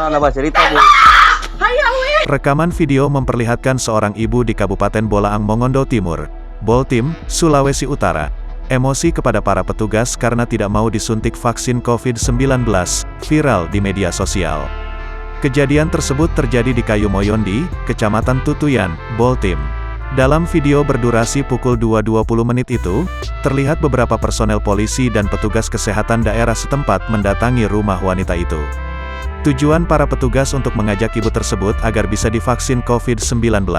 nambah cerita, Bu. Rekaman video memperlihatkan seorang ibu di Kabupaten Bolaang Mongondo Timur, Boltim, Sulawesi Utara, emosi kepada para petugas karena tidak mau disuntik vaksin COVID-19, viral di media sosial. Kejadian tersebut terjadi di Kayumoyondi, Kecamatan Tutuyan, Boltim. Dalam video berdurasi pukul 2.20 menit itu, terlihat beberapa personel polisi dan petugas kesehatan daerah setempat mendatangi rumah wanita itu. Tujuan para petugas untuk mengajak ibu tersebut agar bisa divaksin COVID-19.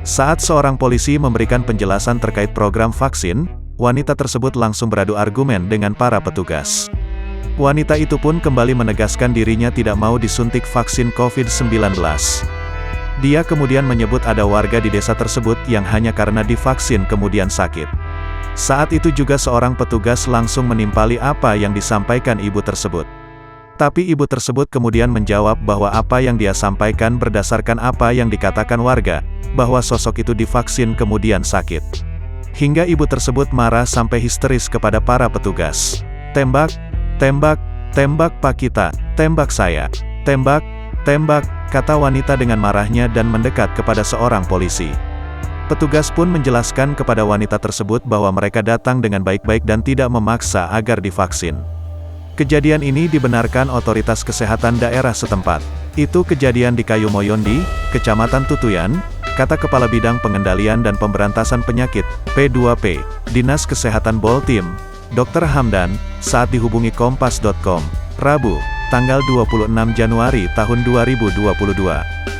Saat seorang polisi memberikan penjelasan terkait program vaksin, wanita tersebut langsung beradu argumen dengan para petugas. Wanita itu pun kembali menegaskan dirinya tidak mau disuntik vaksin COVID-19. Dia kemudian menyebut ada warga di desa tersebut yang hanya karena divaksin kemudian sakit. Saat itu juga seorang petugas langsung menimpali apa yang disampaikan ibu tersebut. Tapi ibu tersebut kemudian menjawab bahwa apa yang dia sampaikan berdasarkan apa yang dikatakan warga, bahwa sosok itu divaksin kemudian sakit. Hingga ibu tersebut marah sampai histeris kepada para petugas. Tembak, tembak, tembak Pak kita, tembak saya, tembak, tembak, kata wanita dengan marahnya dan mendekat kepada seorang polisi. Petugas pun menjelaskan kepada wanita tersebut bahwa mereka datang dengan baik-baik dan tidak memaksa agar divaksin. Kejadian ini dibenarkan otoritas kesehatan daerah setempat. Itu kejadian di Kayumoyondi, Kecamatan Tutuyan, kata Kepala Bidang Pengendalian dan Pemberantasan Penyakit, P2P, Dinas Kesehatan Boltim, Dr. Hamdan, saat dihubungi Kompas.com, Rabu, tanggal 26 Januari tahun 2022.